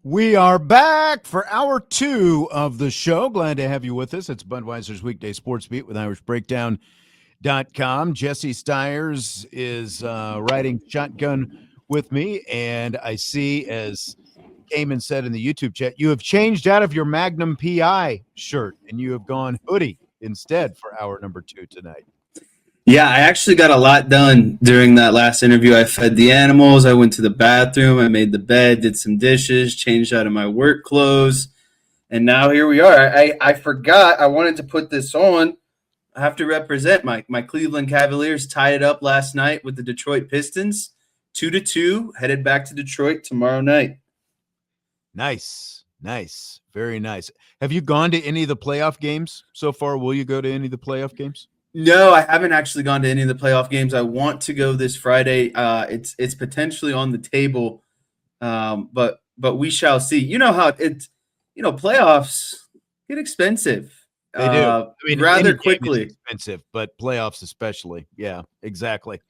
We are back for hour two of the show. Glad to have you with us. It's Budweiser's Weekday Sports Beat with IrishBreakdown.com. Jesse Stiers is riding shotgun with me, and I see, as Cayman said in the YouTube chat, you have changed out of your Magnum PI shirt, and you have gone hoodie instead for hour number two tonight. Yeah, I actually got a lot done during that last interview. I fed the animals. I went to the bathroom. I made the bed, did some dishes, changed out of my work clothes. And now here we are. I forgot I wanted to put this on. I have to represent my Cleveland Cavaliers. Tied it up last night with the Detroit Pistons. 2-2, headed back to Detroit tomorrow night. Nice. Very nice. Have you gone to any of the playoff games so far? Will you go to any of the playoff games? No, I haven't actually gone to any of the playoff games. I want to go this Friday. It's potentially on the table, but we shall see. You know how playoffs get expensive. They do. I mean, rather quickly. Expensive, but playoffs especially. Yeah, exactly.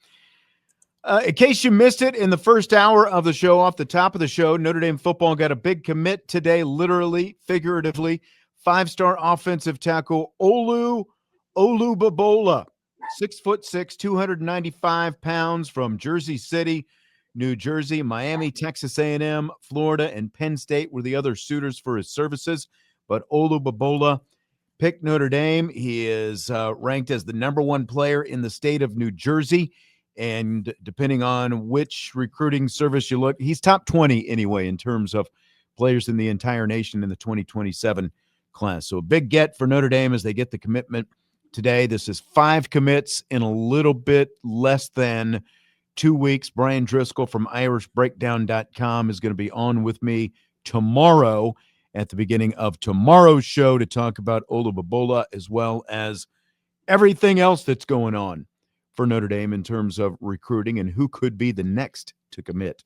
In case you missed it in the first hour of the show, off the top of the show, Notre Dame football got a big commit today, literally, figuratively. 5-star offensive tackle Olubabola, 6'6", 295 pounds, from Jersey City, New Jersey. Miami, Texas A&M, Florida, and Penn State were the other suitors for his services. But Olubabola picked Notre Dame. He is ranked as the number one player in the state of New Jersey. And depending on which recruiting service you look, he's top 20 anyway in terms of players in the entire nation in the 2027 class. So a big get for Notre Dame as they get the commitment today. This is 5 commits in a little bit less than 2 weeks. Brian Driscoll from IrishBreakdown.com is going to be on with me tomorrow at the beginning of tomorrow's show to talk about Olubabola as well as everything else that's going on for Notre Dame in terms of recruiting and who could be the next to commit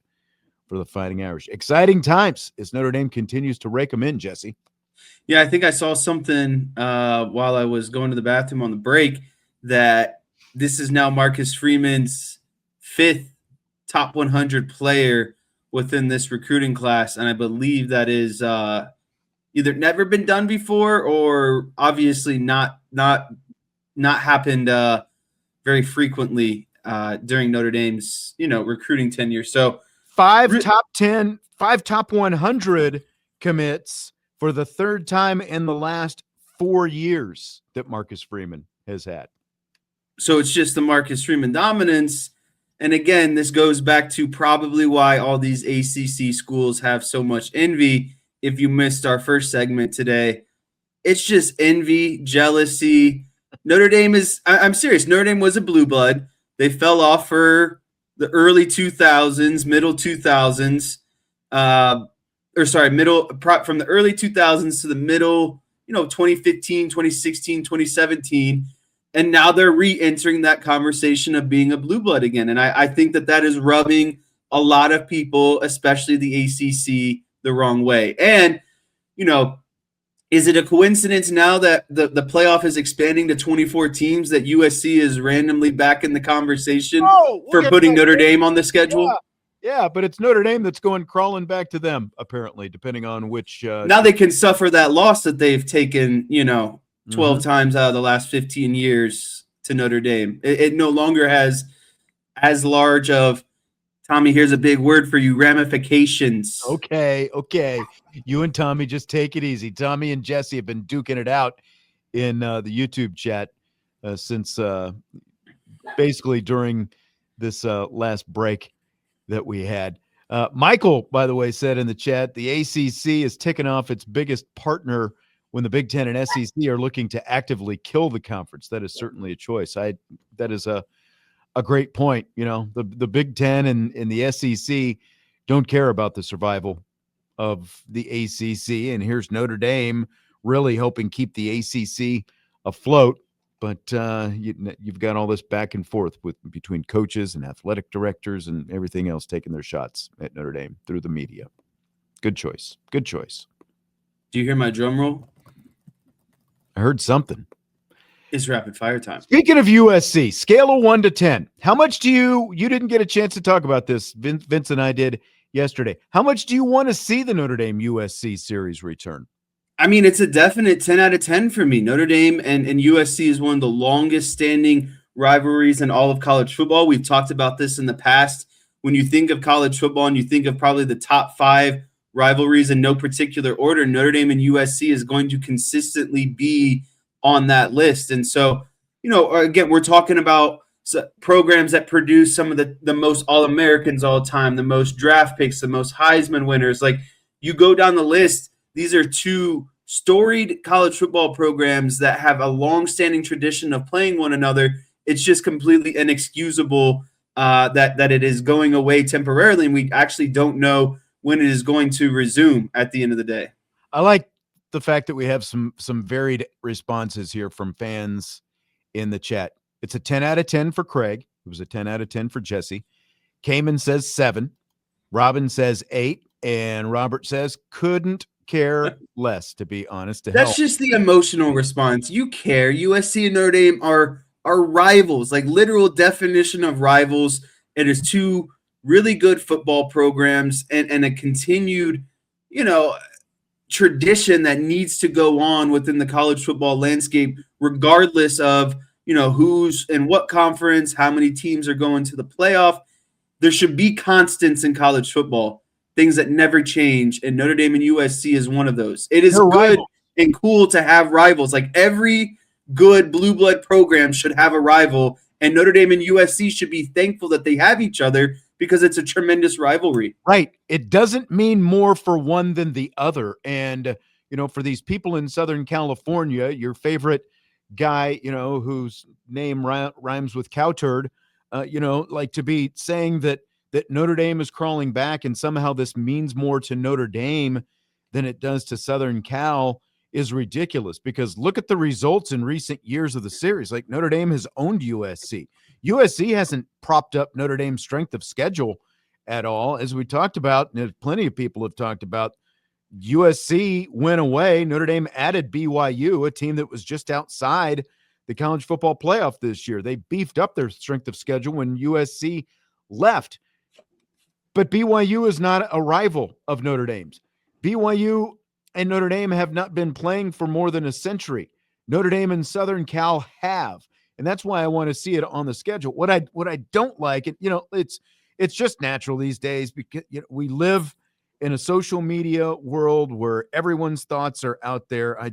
for the Fighting Irish. Exciting times as Notre Dame continues to rake them in, Jesse. Yeah, I think I saw something while I was going to the bathroom on the break that this is now Marcus Freeman's 5th top 100 player within this recruiting class, and I believe that is either never been done before or obviously not happened very frequently during Notre Dame's recruiting tenure. So 5 top 100 commits for the third time in the last 4 years that Marcus Freeman has had. So it's just the Marcus Freeman dominance. And again, this goes back to probably why all these ACC schools have so much envy. If you missed our first segment today, it's just envy, jealousy. Notre Dame is, I'm serious, Notre Dame was a blue blood. They fell off for the early 2000s, middle 2000s. From the early 2000s to the middle, 2015, 2016, 2017. And now they're re-entering that conversation of being a blue blood again. And I think that is rubbing a lot of people, especially the ACC, the wrong way. And, is it a coincidence now that the playoff is expanding to 24 teams that USC is randomly back in the conversation for putting Notre Dame on the schedule? Yeah, but it's Notre Dame that's going crawling back to them, apparently, depending on which. Now they can suffer that loss that they've taken, 12 times out of the last 15 years to Notre Dame. It no longer has as large of, Tommy, here's a big word for you, ramifications. Okay. You and Tommy, just take it easy. Tommy and Jesse have been duking it out in the YouTube chat since basically during this last break that we had. Michael, by the way, said in the chat, the ACC is ticking off its biggest partner when the Big Ten and SEC are looking to actively kill the conference. That is certainly a choice. That is a great point. The Big Ten and the SEC don't care about the survival of the ACC, and here's Notre Dame really helping keep the ACC afloat. But you've got all this back and forth between coaches and athletic directors and everything else taking their shots at Notre Dame through the media. Good choice. Do you hear my drum roll? I heard something. It's rapid fire time. Speaking of USC, scale of 1 to 10, how much do you didn't get a chance to talk about this. Vince and I did yesterday. How much do you want to see the Notre Dame USC series return? I mean, it's a definite 10 out of 10 for me. Notre Dame and USC is one of the longest standing rivalries in all of college football. We've talked about this in the past. When you think of college football and you think of probably the top 5 rivalries in no particular order, Notre Dame and USC is going to consistently be on that list. And so, again, we're talking about programs that produce some of the most All-Americans all the time, the most draft picks, the most Heisman winners. Like, you go down the list, these are 2 storied college football programs that have a long-standing tradition of playing one another. It's just completely inexcusable that it is going away temporarily, and we actually don't know when it is going to resume at the end of the day. I like the fact that we have some varied responses here from fans in the chat. It's a 10 out of 10 for Craig. It was a 10 out of 10 for Jesse. Cayman says 7. Robin says 8. And Robert says couldn't care less, to be honest. That's just the emotional response. You care. USC and Notre Dame are rivals, like literal definition of rivals. It is 2 really good football programs and a continued, tradition that needs to go on within the college football landscape, regardless of, who's in what conference, how many teams are going to the playoff. There should be constants in college football, things that never change, and Notre Dame and USC is one of those. It is good and cool to have rivals. Like, every good blue blood program should have a rival, and Notre Dame and USC should be thankful that they have each other because it's a tremendous rivalry. Right. It doesn't mean more for one than the other. And, for these people in Southern California, your favorite guy, whose name rhymes with cow turd, like to be saying that Notre Dame is crawling back and somehow this means more to Notre Dame than it does to Southern Cal is ridiculous, because look at the results in recent years of the series. Like, Notre Dame has owned USC. USC hasn't propped up Notre Dame's strength of schedule at all. As we talked about, and plenty of people have talked about, USC went away. Notre Dame added BYU, a team that was just outside the college football playoff this year. They beefed up their strength of schedule when USC left. But BYU is not a rival of Notre Dame's. BYU and Notre Dame have not been playing for more than a century. Notre Dame and Southern Cal have. And that's why I want to see it on the schedule. What I don't like, and it's just natural these days, because we live in a social media world where everyone's thoughts are out there. I'm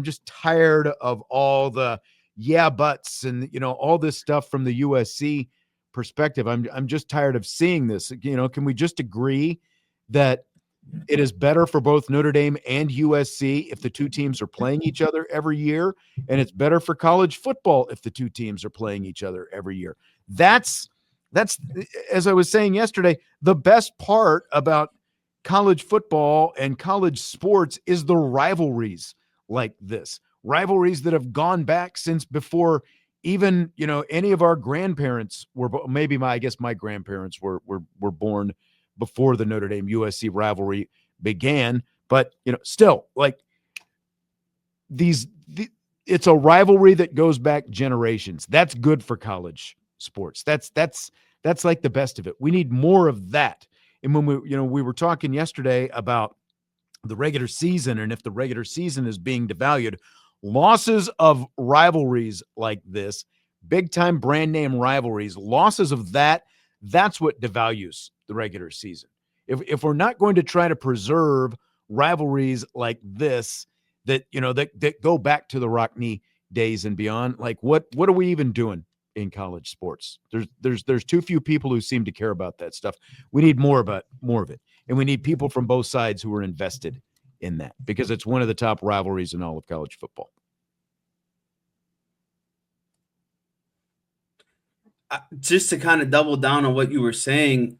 just tired of all the yeah buts and all this stuff from the USC perspective. I'm just tired of seeing this. Can we just agree that it is better for both Notre Dame and USC if the 2 teams are playing each other every year, and it's better for college football if the 2 teams are playing each other every year? That's, as I was saying yesterday, the best part about college football and college sports is the rivalries like this. Rivalries that have gone back since before even, any of our grandparents were, I guess my grandparents were born before the Notre Dame USC rivalry began. But, still, like, it's a rivalry that goes back generations. That's good for college sports. That's like the best of it. We need more of that. And when we were talking yesterday about the regular season, and if the regular season is being devalued, losses of rivalries like this, big time brand name rivalries, losses of that's what devalues the regular season. If we're not going to try to preserve rivalries like this, that go back to the Rockne days and beyond, like what are we even doing in college sports? There's too few people who seem to care about that stuff. We need more of it, and we need people from both sides who are invested in that, because it's one of the top rivalries in all of college football. Just to kind of double down on what you were saying,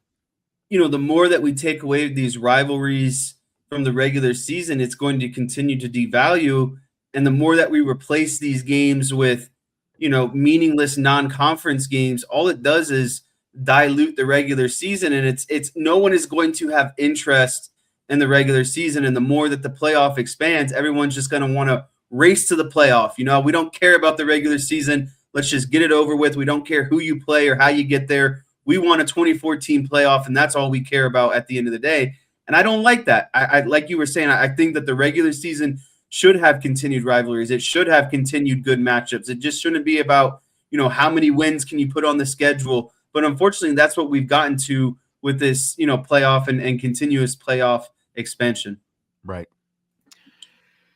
the more that we take away these rivalries from the regular season, it's going to continue to devalue. And the more that we replace these games with, meaningless non-conference games, all it does is dilute the regular season. And it's no one is going to have interest in the regular season. And the more that the playoff expands, everyone's just going to want to race to the playoff. We don't care about the regular season. Let's just get it over with. We don't care who you play or how you get there. we won a 2014 playoff, and that's all we care about at the end of the day. And I don't like that. I like you were saying, I think that the regular season should have continued rivalries. It should have continued good matchups. It just shouldn't be about, how many wins can you put on the schedule. But unfortunately, that's what we've gotten to with this, playoff and continuous playoff expansion. Right.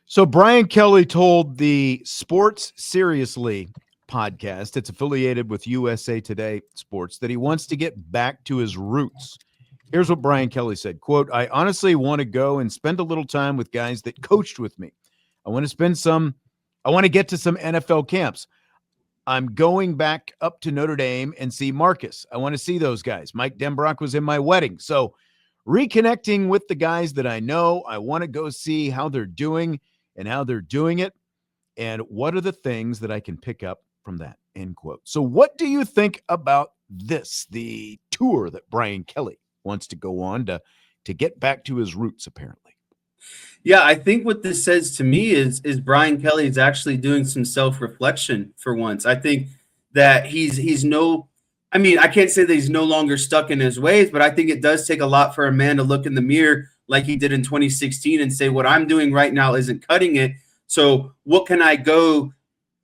So Brian Kelly told the Sports Seriously podcast, it's affiliated with USA Today Sports, that he wants to get back to his roots. Here's what Brian Kelly said, quote, "I honestly want to go and spend a little time with guys that coached with me. I want to get to some NFL camps. I'm going back up to Notre Dame and see Marcus. I want to see those guys. Mike Denbrock was in my wedding. So reconnecting with the guys that I know, I want to go see how they're doing and how they're doing it. And what are the things that I can pick up from that," end quote. So what do you think about this, the tour that Brian Kelly wants to go on to get back to his roots, apparently? Yeah, I think what this says to me is Brian Kelly is actually doing some self-reflection for once. I think that I can't say that he's no longer stuck in his ways, but I think it does take a lot for a man to look in the mirror like he did in 2016 and say, what I'm doing right now isn't cutting it. So what can I do,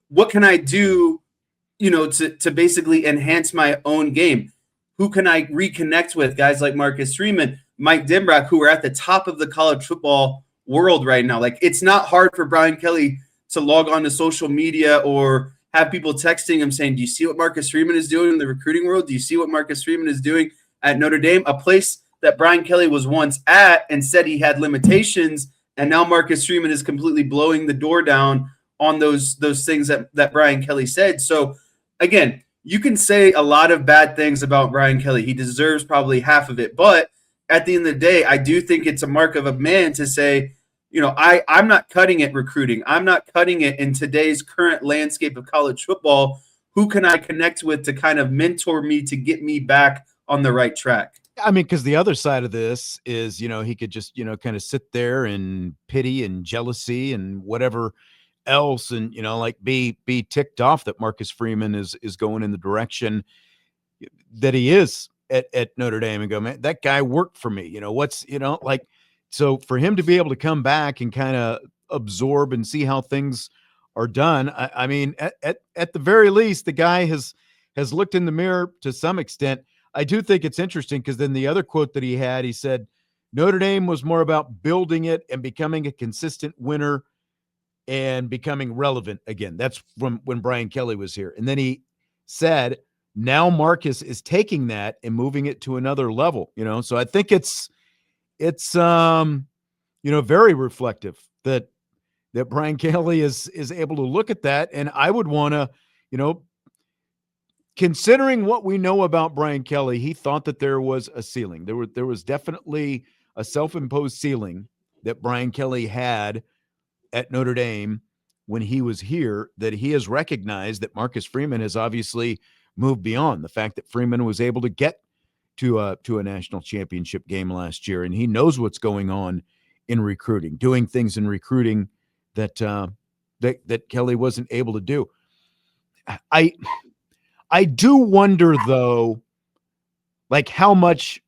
to basically enhance my own game? Who can I reconnect with? Guys like Marcus Freeman, Mike Denbrock, who are at the top of the college football world right now. Like, it's not hard for Brian Kelly to log on to social media or have people texting him saying, do you see what Marcus Freeman is doing in the recruiting world? Do you see what Marcus Freeman is doing at Notre Dame? A place that Brian Kelly was once at and said he had limitations. And now Marcus Freeman is completely blowing the door down on those things that Brian Kelly said. So again, you can say a lot of bad things about Brian Kelly. He deserves probably half of it. But at the end of the day, I do think it's a mark of a man to say, I'm not cutting it recruiting. I'm not cutting it in today's current landscape of college football. Who can I connect with to kind of mentor me to get me back on the right track? I mean, because the other side of this is, he could just, kind of sit there and pity and jealousy and whatever else, and be ticked off that Marcus Freeman is going in the direction that he is at Notre Dame, and go, man, that guy worked for me. So for him to be able to come back and kind of absorb and see how things are done, I mean, at the very least, the guy has looked in the mirror to some extent. I do think it's interesting because then the other quote that he had, he said, Notre Dame was more about building it and becoming a consistent winner and becoming relevant again. That's from when Brian Kelly was here. And then he said, now Marcus is taking that and moving it to another level, So I think it's very reflective that Brian Kelly is able to look at that. And I would want to, considering what we know about Brian Kelly, he thought that there was a ceiling. There was definitely a self-imposed ceiling that Brian Kelly had at Notre Dame when he was here, that he has recognized that Marcus Freeman has obviously moved beyond. The fact that Freeman was able to get to a national championship game last year, and he knows what's going on in recruiting, doing things in recruiting that Kelly wasn't able to do. I do wonder, though, like how much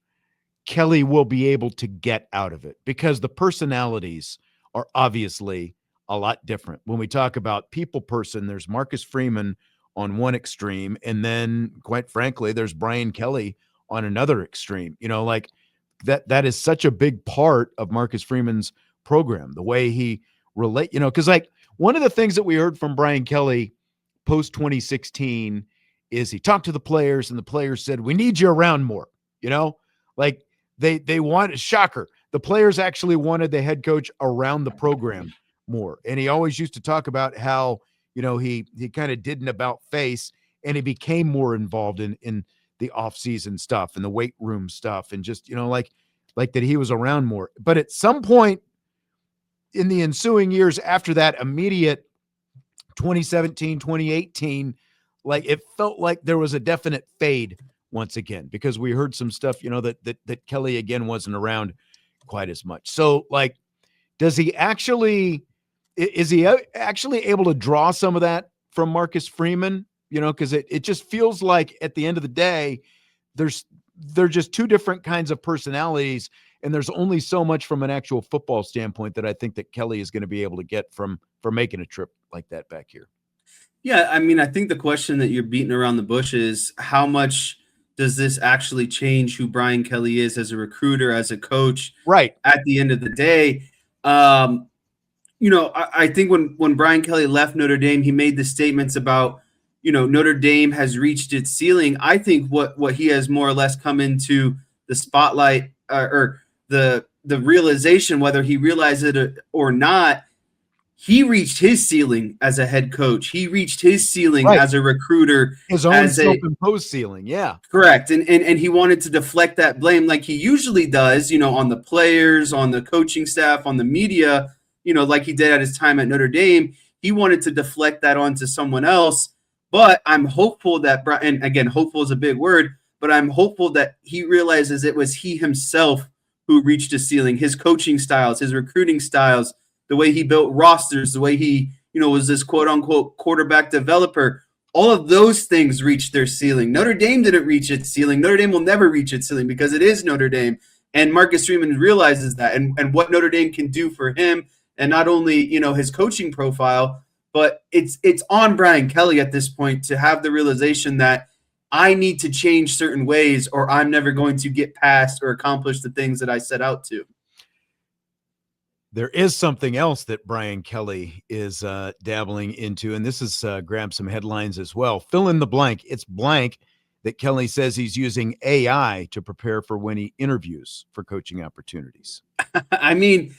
Kelly will be able to get out of it, because the personalities are obviously a lot different. When we talk about people person, there's Marcus Freeman on one extreme, and then, quite frankly, there's Brian Kelly on another extreme. That is such a big part of Marcus Freeman's program, the way he relate, because one of the things that we heard from Brian Kelly post 2016 is he talked to the players, and the players said, we need you around more. They want, shocker, the players actually wanted the head coach around the program more. And he always used to talk about how, he kind of did an about face, and he became more involved in the off-season stuff and the weight room stuff, and just, like that he was around more. But at some point in the ensuing years after that immediate 2017, 2018, it felt like there was a definite fade once again, because we heard some stuff, that Kelly again wasn't around quite as much. So is he actually able to draw some of that from Marcus Freeman? Because it just feels like at the end of the day, they're just two different kinds of personalities, and there's only so much from an actual football standpoint that I think that Kelly is going to be able to get from making a trip like that back here. Yeah, I mean, I think the question that you're beating around the bush is how much does this actually change who Brian Kelly is as a recruiter, as a coach? Right. At the end of the day, I think when Brian Kelly left Notre Dame, he made the statements about, Notre Dame has reached its ceiling. I think what he has more or less come into the spotlight or the realization, whether he realized it or not, he reached his ceiling as a head coach. He reached his ceiling as a recruiter. His own self-imposed ceiling, yeah. Correct. And he wanted to deflect that blame like he usually does, on the players, on the coaching staff, on the media, like he did at his time at Notre Dame. He wanted to deflect that onto someone else. But I'm hopeful that, and again, hopeful is a big word, but I'm hopeful that he realizes it was he himself who reached his ceiling, his coaching styles, his recruiting styles, the way he built rosters, the way he, was this quote unquote quarterback developer. All of those things reached their ceiling. Notre Dame didn't reach its ceiling. Notre Dame will never reach its ceiling because it is Notre Dame. And Marcus Freeman realizes that and what Notre Dame can do for him, and not only, his coaching profile, but it's on Brian Kelly at this point to have the realization that I need to change certain ways or I'm never going to get past or accomplish the things that I set out to. There is something else that Brian Kelly is dabbling into, and this is grabbed some headlines as well. Fill in the blank. It's blank that Kelly says he's using AI to prepare for when he interviews for coaching opportunities. I mean,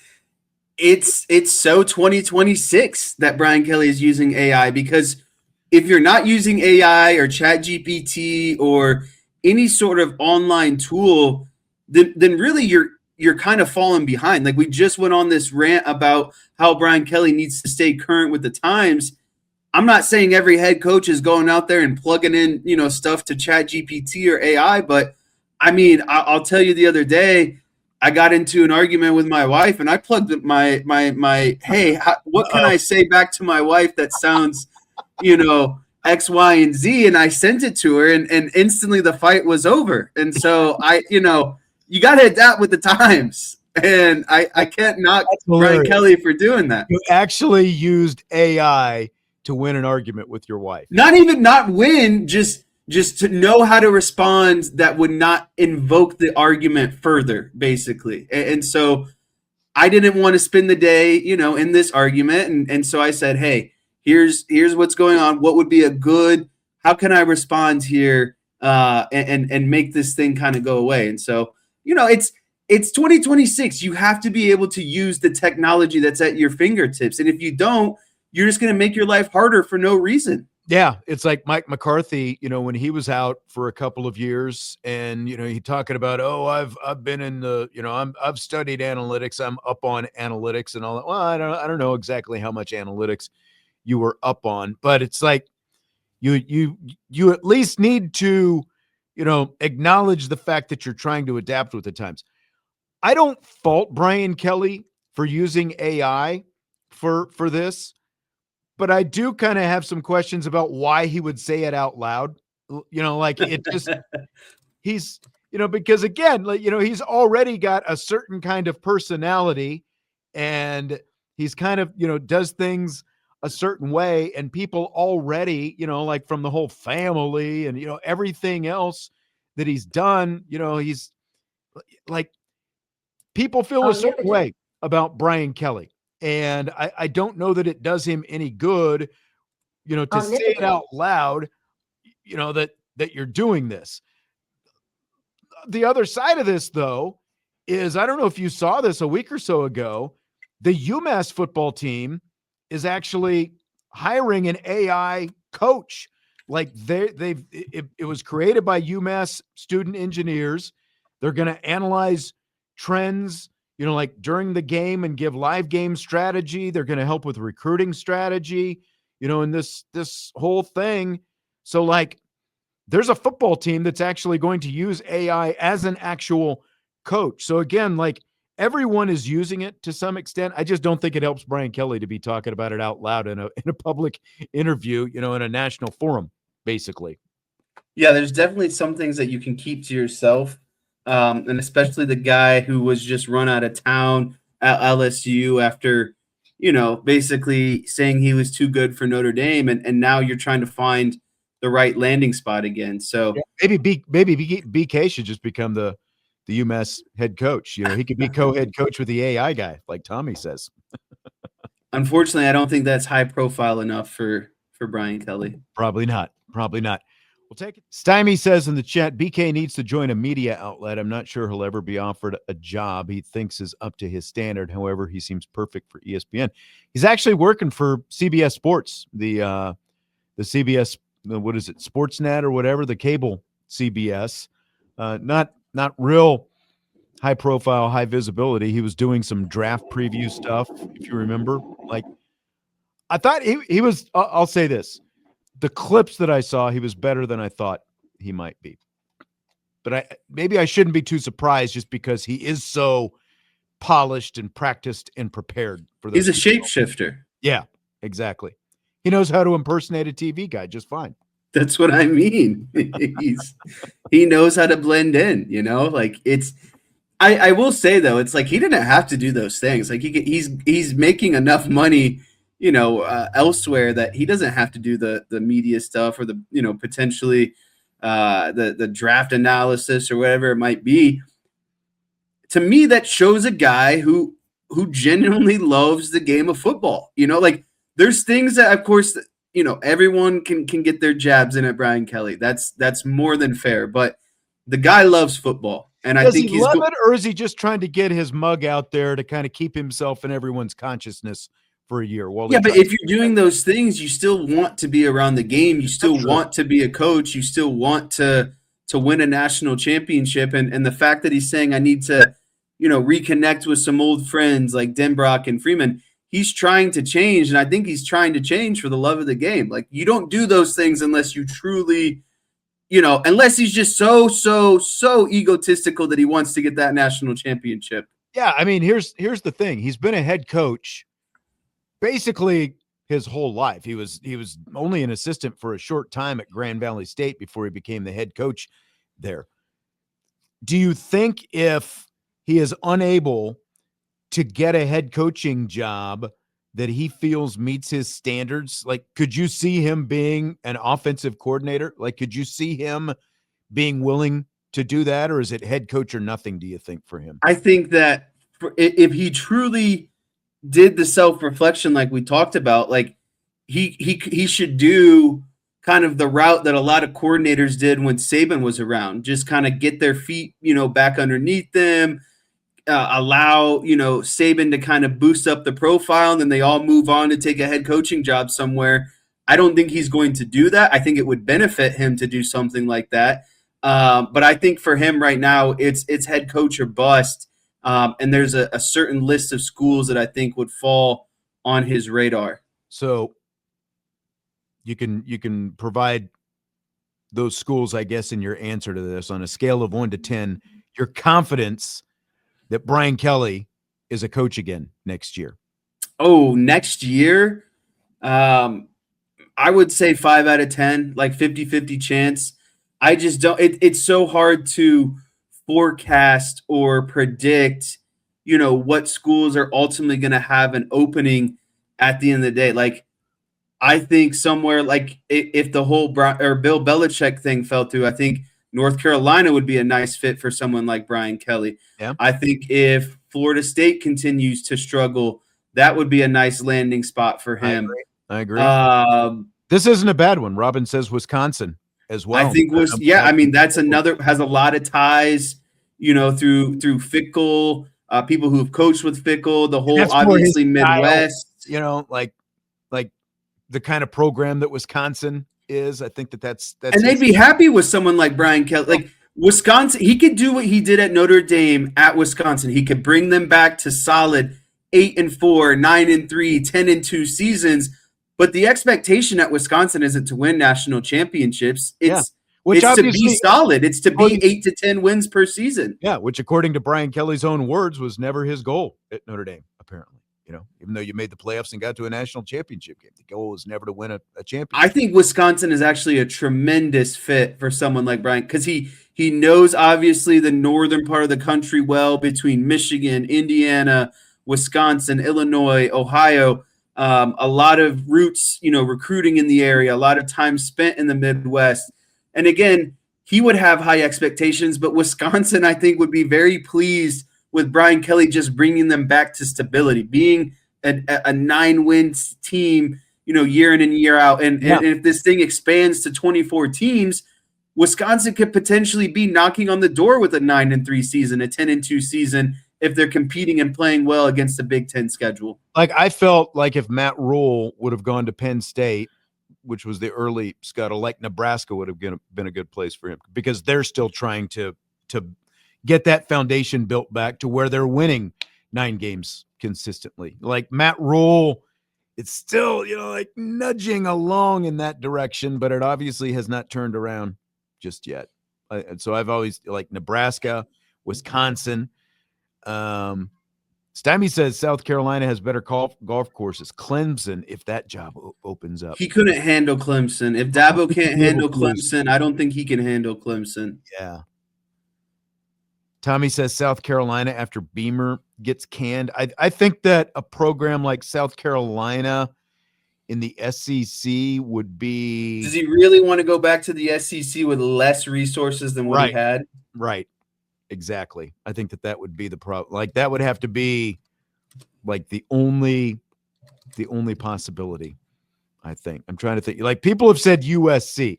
it's so 2026 that Brian Kelly is using AI, because if you're not using AI or ChatGPT or any sort of online tool, then really you're kind of falling behind. Like, we just went on this rant about how Brian Kelly needs to stay current with the times. I'm not saying every head coach is going out there and plugging in, stuff to ChatGPT or AI, but I mean, I'll tell you, the other day I got into an argument with my wife, and I plugged my hey, what can I say back to my wife that sounds, X, Y, and Z, and I sent it to her, and instantly the fight was over. And so you got to adapt with the times. And I can't knock Brian Kelly for doing that. You actually used AI to win an argument with your wife. Not win, just to know how to respond that would not invoke the argument further, basically. And so I didn't want to spend the day, in this argument. And so I said, hey, here's what's going on. What would be how can I respond here and make this thing kind of go away? And so, it's 2026. You have to be able to use the technology that's at your fingertips. And if you don't, you're just going to make your life harder for no reason. Yeah. It's like Mike McCarthy, when he was out for a couple of years and, he talking about, I've been in the, I've studied analytics. I'm up on analytics and all that. Well, I don't know exactly how much analytics you were up on, but it's like you at least need to, acknowledge the fact that you're trying to adapt with the times. I don't fault Brian Kelly for using AI for this, but I do kind of have some questions about why he would say it out loud. Like it just, he's, because again, like, he's already got a certain kind of personality, and he's kind of, does things a certain way, and people already, like from the whole family and, everything else that he's done, he's like, people feel a certain way about Brian Kelly. And I don't know that it does him any good, to say it out loud, that you're doing this. The other side of this, though, is I don't know if you saw this a week or so ago, the UMass football team is actually hiring an AI coach. Like it was created by UMass student engineers. They're going to analyze trends, like during the game and give live game strategy. They're going to help with recruiting strategy, in this whole thing. So like there's a football team that's actually going to use AI as an actual coach. So again, like everyone is using it to some extent. I just don't think it helps Brian Kelly to be talking about it out loud in a public interview, in a national forum, basically. Yeah, there's definitely some things that you can keep to yourself, and especially the guy who was just run out of town at LSU after, basically saying he was too good for Notre Dame, and now you're trying to find the right landing spot again. So Maybe BK should just become the UMass head coach. He could be co-head coach with the AI guy, like Tommy says. unfortunately, I don't think that's high profile enough for Brian Kelly. Probably not. We'll take it. Stymie says in the chat, BK needs to join a media outlet. I'm not sure he'll ever be offered a job he thinks is up to his standard. However, he seems perfect for ESPN. He's actually working for CBS Sports, the CBS, what is it, Sportsnet or whatever, the cable CBS. Not real high profile, high visibility. He was doing some draft preview stuff, if you remember. Like, I thought he was, I'll say this. The clips that I saw, he was better than I thought he might be. But maybe I shouldn't be too surprised just because he is so polished and practiced and prepared for those. He's a shapeshifter. Yeah, exactly. He knows how to impersonate a TV guy just fine. That's what I mean. He knows how to blend in, like I will say though, it's like he didn't have to do those things. Like he's making enough money, elsewhere that he doesn't have to do the media stuff or the, potentially the draft analysis or whatever it might be. To me, that shows a guy who genuinely loves the game of football. Like there's things that, of course, everyone can get their jabs in at Brian Kelly. That's more than fair. But the guy loves football, and I think he's love it, or is he just trying to get his mug out there to kind of keep himself in everyone's consciousness for a year? Yeah, but if you're doing those things, you still want to be around the game. You still want to be a coach. You still want to win a national championship. And the fact that he's saying I need to, reconnect with some old friends like Denbrock and Freeman, he's trying to change. And I think he's trying to change for the love of the game. Like you don't do those things unless you truly, unless he's just so egotistical that he wants to get that national championship. Yeah, I mean, here's the thing. He's been a head coach basically his whole life. He was only an assistant for a short time at Grand Valley State before he became the head coach there. Do you think if he is unable to get a head coaching job that he feels meets his standards, like could you see him being an offensive coordinator? Like could you see him being willing to do that, or is it head coach or nothing, do you think, for him? I think that if he truly did the self-reflection like we talked about, like he should do kind of the route that a lot of coordinators did when Saban was around, just kind of get their feet, back underneath them, allow, Saban to kind of boost up the profile, and then they all move on to take a head coaching job somewhere. I don't think he's going to do that. I think it would benefit him to do something like that. But I think for him right now, it's head coach or bust. And there's a certain list of schools that I think would fall on his radar. So you can provide those schools, I guess, in your answer to this on a scale of 1 to 10, your confidence that Brian Kelly is a coach again next year. Oh, next year? I would say 5 out of 10, like 50-50 chance. I just don't, it's so hard to forecast or predict, what schools are ultimately going to have an opening at the end of the day. Like, I think somewhere like if the whole Bill Belichick thing fell through, I think North Carolina would be a nice fit for someone like Brian Kelly. Yeah. I think if Florida State continues to struggle, that would be a nice landing spot for him. I agree. This isn't a bad one. Robin says Wisconsin as well. I think I mean, that's another, has a lot of ties, through Fickle, people who've coached with Fickle, the whole obviously Midwest, like the kind of program that Wisconsin is. I think that's and they'd be happy with someone like Brian Kelly. Like Wisconsin, he could do what he did at Notre Dame at Wisconsin. He could bring them back to solid 8-4, 9-3, 10-2 seasons. But the expectation at Wisconsin isn't to win national championships. It's to be solid. It's to be 8 to 10 wins per season. Yeah, which according to Brian Kelly's own words was never his goal at Notre Dame, apparently. even though you made the playoffs and got to a national championship game. The goal was never to win a I championship. think Wisconsin is actually a tremendous fit for someone like Brian because he knows obviously the northern part of the country well between Michigan, Indiana, Wisconsin, Illinois, Ohio. A lot of roots, recruiting in the area, a lot of time spent in the Midwest. And again, he would have high expectations, but Wisconsin, I think, would be very pleased with Brian Kelly just bringing them back to stability, being a 9-win team, year in and year out. And if this thing expands to 24 teams, Wisconsin could potentially be knocking on the door with a 9-3 season, a 10-2 season, if they're competing and playing well against the Big Ten schedule. Like, I felt like if Matt Rule would have gone to Penn State, which was the early scuttle, like Nebraska would have been a good place for him because they're still trying to get that foundation built back to where they're winning 9 games consistently. Like Matt Rule, it's still, like nudging along in that direction, but it obviously has not turned around just yet. And so I've always like Nebraska, Wisconsin. Stymie says South Carolina has better golf courses. Clemson, if that job opens up. He couldn't handle Clemson. If Dabo can't handle Clemson, I don't think he can handle Clemson. Yeah. Tommy says South Carolina after Beamer gets canned. I think that a program like South Carolina in the SEC would be. Does he really want to go back to the SEC with less resources than what he had? Right. Exactly. I think that would be the problem. Like that would have to be like the only possibility. I think I'm trying to think. Like people have said USC.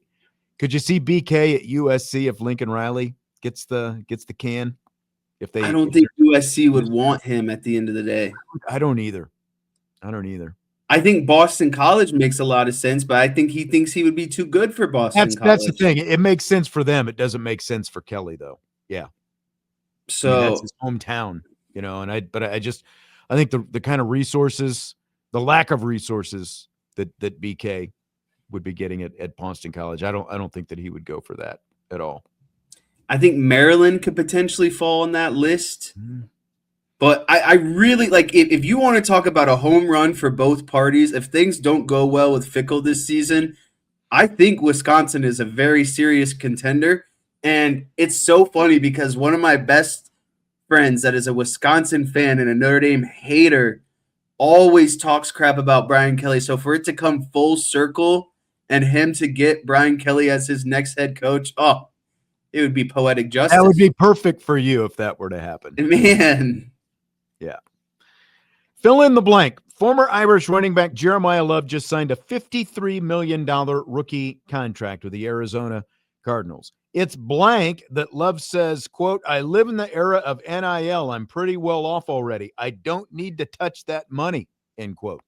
Could you see BK at USC if Lincoln Riley gets the can? I don't think USC would want him at the end of the day. I don't either. I think Boston College makes a lot of sense, but I think he thinks he would be too good for Boston College. That's the thing. It makes sense for them. It doesn't make sense for Kelly though. Yeah. So that's his hometown, and I think the kind of resources, the lack of resources that BK would be getting at Boston College, I don't think that he would go for that at all. I think Maryland could potentially fall on that list. Mm-hmm. But I really like if you want to talk about a home run for both parties, if things don't go well with Fickell this season, I think Wisconsin is a very serious contender. And it's so funny because one of my best friends that is a Wisconsin fan and a Notre Dame hater always talks crap about Brian Kelly. So for it to come full circle and him to get Brian Kelly as his next head coach, it would be poetic justice. That would be perfect for you if that were to happen. Man. Yeah. Fill in the blank. Former Irish running back Jeremiyah Love just signed a $53 million rookie contract with the Arizona Cardinals. It's blank that Love says, quote, I live in the era of NIL. I'm pretty well off already. I don't need to touch that money, end quote.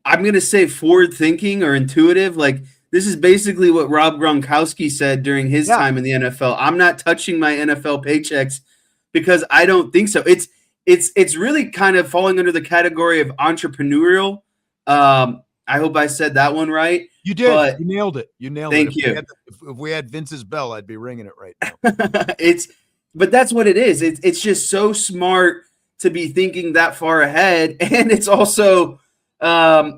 I'm going to say forward thinking or intuitive. Like this is basically what Rob Gronkowski said during his time in the NFL. I'm not touching my NFL paychecks because I don't think so. It's really kind of falling under the category of entrepreneurial. I hope I said that one right. You did. You nailed it. Thank you. If we had Vince's bell, I'd be ringing it right now. But that's what it is. It's just so smart to be thinking that far ahead, and it's also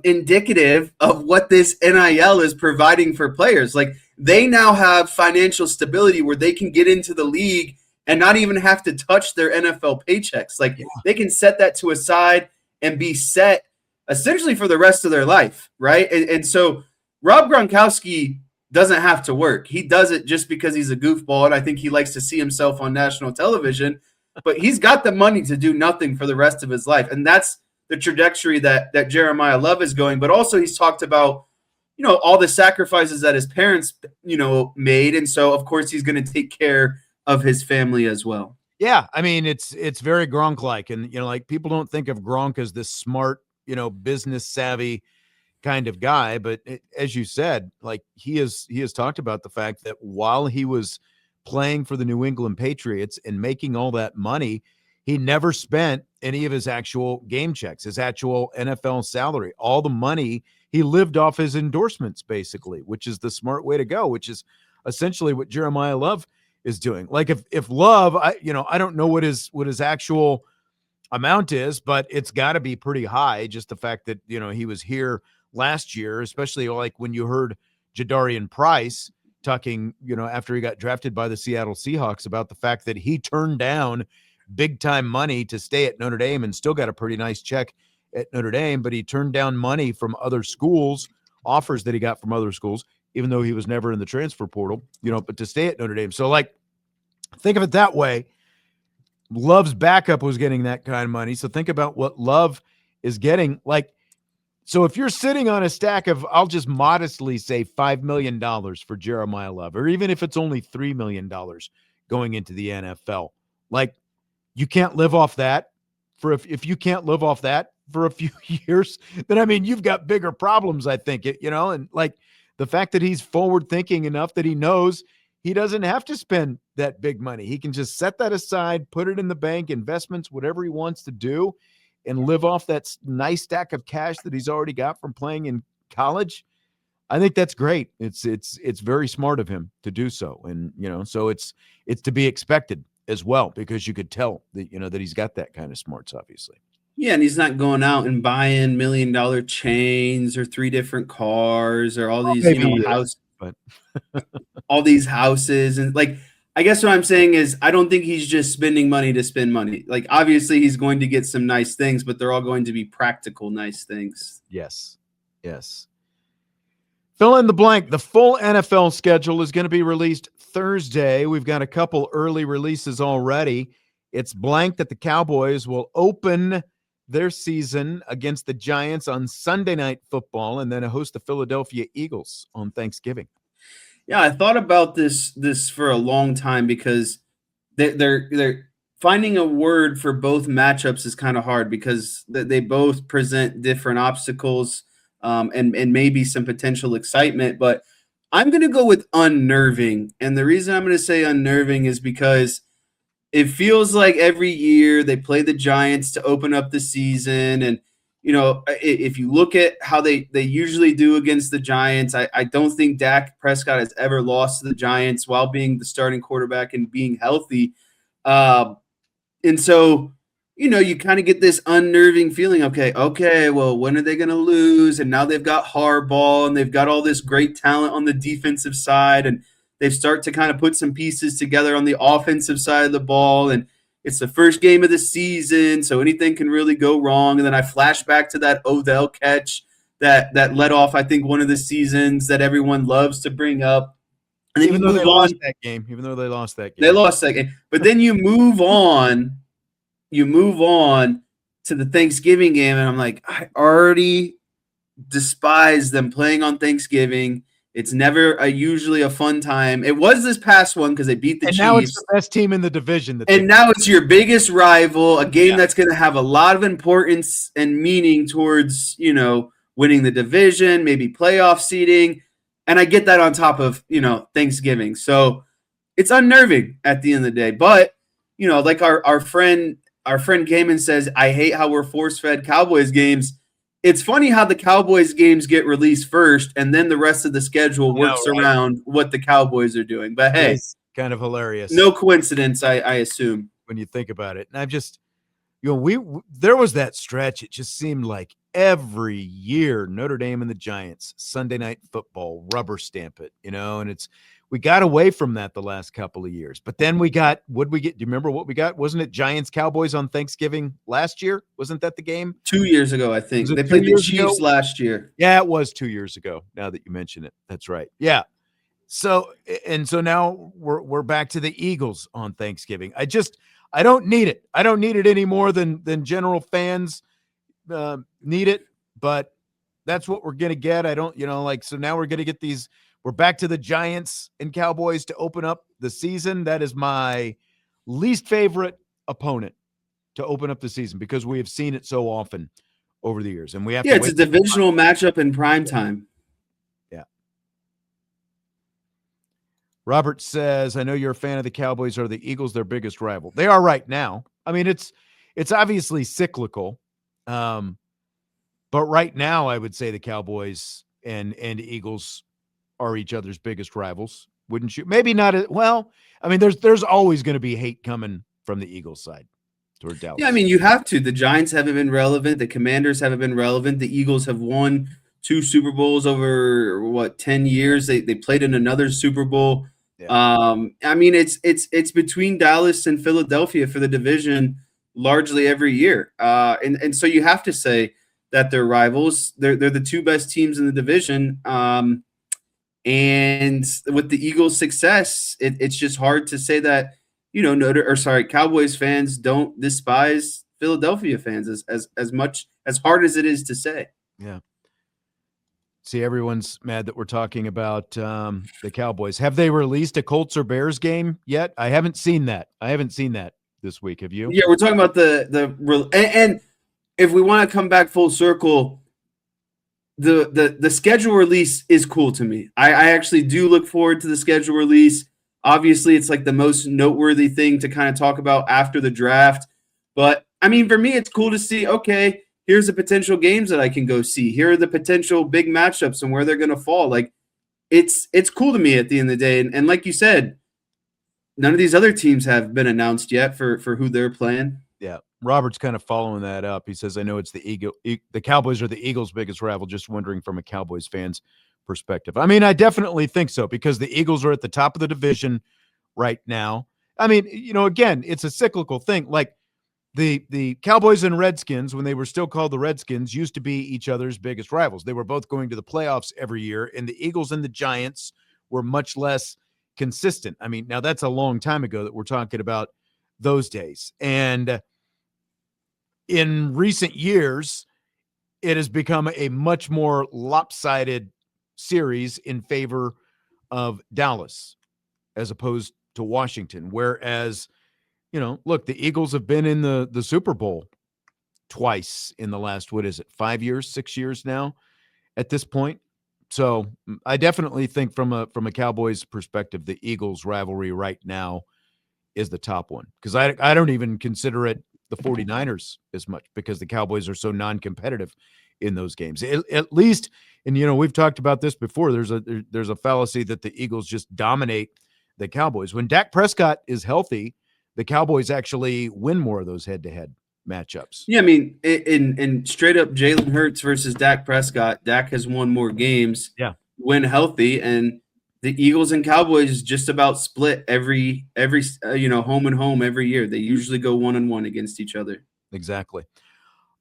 indicative of what this NIL is providing for players. Like they now have financial stability where they can get into the league and not even have to touch their NFL paychecks. Like they can set that to a side and be set essentially for the rest of their life, right? And so Rob Gronkowski doesn't have to work. He does it just because he's a goofball, and I think he likes to see himself on national television. But he's got the money to do nothing for the rest of his life, and that's the trajectory that Jeremiyah Love is going. But also he's talked about, all the sacrifices that his parents, made, and so of course he's going to take care of his family as well. Yeah, I mean it's very Gronk-like, and like people don't think of Gronk as this smart, business savvy kind of guy, but as you said, like he has talked about the fact that while he was playing for the New England Patriots and making all that money, he never spent any of his actual game checks, his actual NFL salary. All the money, he lived off his endorsements basically, which is the smart way to go, which is essentially what Jeremiyah Love is doing. Like if Love, I don't know what his actual amount is, but it's got to be pretty high. Just the fact that, he was here last year, especially like when you heard Jadarian Price talking, after he got drafted by the Seattle Seahawks about the fact that he turned down big time money to stay at Notre Dame and still got a pretty nice check at Notre Dame, but he turned down money from other schools, offers that he got from other schools, even though he was never in the transfer portal, but to stay at Notre Dame. So like, think of it that way. Love's backup was getting that kind of money. So think about what Love is getting. Like, so if you're sitting on a stack of, I'll just modestly say $5 million for Jeremiyah Love, or even if it's only $3 million going into the NFL, like you can't live off that if you can't live off that for a few years, then I mean, you've got bigger problems, I think, and like the fact that he's forward thinking enough that he knows he doesn't have to spend that big money. He can just set that aside, put it in the bank, investments, whatever he wants to do, and live off that nice stack of cash that he's already got from playing in college. I think that's great. It's very smart of him to do so. And, so it's to be expected as well, because you could tell that, that he's got that kind of smarts, obviously. Yeah, and he's not going out and buying $1 million chains or 3 different cars or all these, houses. But all these houses. And like, I guess what I'm saying is I don't think he's just spending money to spend money. Like, obviously he's going to get some nice things, but they're all going to be practical nice things. Yes. Fill in the blank. The full NFL schedule is going to be released Thursday. We've got a couple early releases already. It's blank that the Cowboys will open their season against the Giants on Sunday Night Football and then host the Philadelphia Eagles on Thanksgiving. Yeah, I thought about this for a long time because they're finding a word for both matchups is kind of hard because they both present different obstacles and maybe some potential excitement. But I'm going to go with unnerving. And the reason I'm going to say unnerving is because it feels like every year they play the Giants to open up the season. And, if you look at how they usually do against the Giants, I don't think Dak Prescott has ever lost to the Giants while being the starting quarterback and being healthy. And so, you kind of get this unnerving feeling. Okay, well, when are they going to lose? And now they've got Harbaugh and they've got all this great talent on the defensive side. And they start to kind of put some pieces together on the offensive side of the ball. And it's the first game of the season, so anything can really go wrong. And then I flash back to that Odell catch that led off, I think, one of the seasons that everyone loves to bring up. And then even though they lost that game. They lost that game. But then you move on to the Thanksgiving game, and I'm like, I already despise them playing on Thanksgiving. It's never usually a fun time. It was this past one because they beat the Chiefs. And now it's the best team in the division. And now it's your biggest rival, a game that's going to have a lot of importance and meaning towards, winning the division, maybe playoff seeding. And I get that on top of, Thanksgiving. So it's unnerving at the end of the day. But, like our friend Gaiman says, I hate how we're force-fed Cowboys games. It's funny how the Cowboys games get released first, and then the rest of the schedule works around what the Cowboys are doing. But hey, it's kind of hilarious. No coincidence, I assume, when you think about it. And I'm just, there was that stretch. It just seemed like every year Notre Dame and the Giants, Sunday Night Football, rubber stamp it, and we got away from that the last couple of years. But then do you remember what we got? Wasn't it Giants Cowboys on Thanksgiving last year? Wasn't that the game? 2 years ago, I think. They played the Chiefs last year. Yeah, it was 2 years ago, now that you mention it. That's right. Yeah. So now we're back to the Eagles on Thanksgiving. I don't need it. I don't need it any more than general fans need it, but that's what we're going to get. I don't, so now we're going to get these. We're back to the Giants and Cowboys to open up the season. That is my least favorite opponent to open up the season because we have seen it so often over the years. And we have it's a divisional matchup in prime time. Yeah. Robert says, I know you're a fan of the Cowboys. Are the Eagles their biggest rival? They are right now. I mean, it's obviously cyclical. But right now I would say the Cowboys and Eagles are each other's biggest rivals, wouldn't you? Maybe not. Well, I mean, there's always going to be hate coming from the Eagles side. toward Dallas. Yeah, I mean, you have to. The Giants haven't been relevant. The Commanders haven't been relevant. The Eagles have won 2 Super Bowls over 10 years. They played in another Super Bowl. Yeah. I mean, it's between Dallas and Philadelphia for the division largely every year. And so you have to say that they're rivals. They're the 2 best teams in the division. And with the Eagles' success, it's just hard to say that, Cowboys fans don't despise Philadelphia fans as much, as hard as it is to say. Yeah. See, everyone's mad that we're talking about the Cowboys. Have they released a Colts or Bears game yet? I haven't seen that. This week. Have you? Yeah, we're talking about and if we want to come back full circle, the schedule release is cool to me. I actually do look forward to the schedule release. Obviously, it's like the most noteworthy thing to kind of talk about after the draft. But, I mean, for me, it's cool to see, okay, here's the potential games that I can go see. Here are the potential big matchups and where they're going to fall. Like, it's cool to me at the end of the day. And like you said, none of these other teams have been announced yet for who they're playing. Yeah. Robert's kind of following that up. He says, I know it's the Cowboys are the Eagles' biggest rival, just wondering from a Cowboys fan's perspective. I mean, I definitely think so because the Eagles are at the top of the division right now. I mean, again, it's a cyclical thing. Like the Cowboys and Redskins, when they were still called the Redskins, used to be each other's biggest rivals. They were both going to the playoffs every year, and the Eagles and the Giants were much less consistent. I mean, now that's a long time ago that we're talking about those days. And in recent years, it has become a much more lopsided series in favor of Dallas as opposed to Washington. Whereas, look, the Eagles have been in the Super Bowl twice in the last, 5 years, 6 years now at this point. So I definitely think from a Cowboys perspective, the Eagles rivalry right now is the top one because I don't even consider it the 49ers as much because the Cowboys are so non-competitive in those games. At least, and we've talked about this before, there's a fallacy that the Eagles just dominate the Cowboys. When Dak Prescott is healthy, the Cowboys actually win more of those head-to-head matchups. Yeah, I mean, in straight up Jalen Hurts versus Dak Prescott, Dak has won more games when healthy, and the Eagles and Cowboys just about split every home and home every year. They usually go 1-1 against each other. Exactly.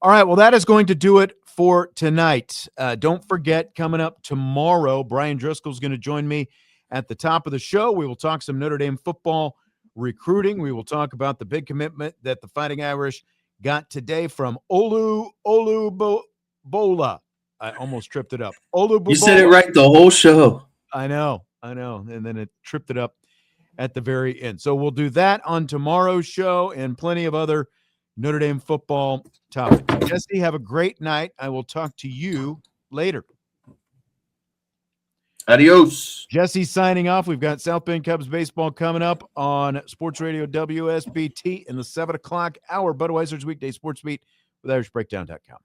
All right, well, that is going to do it for tonight. Don't forget, coming up tomorrow, Brian Driscoll is going to join me at the top of the show. We will talk some Notre Dame football recruiting. We will talk about the big commitment that the Fighting Irish got today from Olubola. I almost tripped it up. Olubola. You said it right the whole show. I know. And then it tripped it up at the very end. So we'll do that on tomorrow's show and plenty of other Notre Dame football topics. Jesse, have a great night. I will talk to you later. Adios. Jesse signing off. We've got South Bend Cubs baseball coming up on Sports Radio WSBT in the 7 o'clock hour. Budweiser's Weekday Sports Beat with IrishBreakdown.com.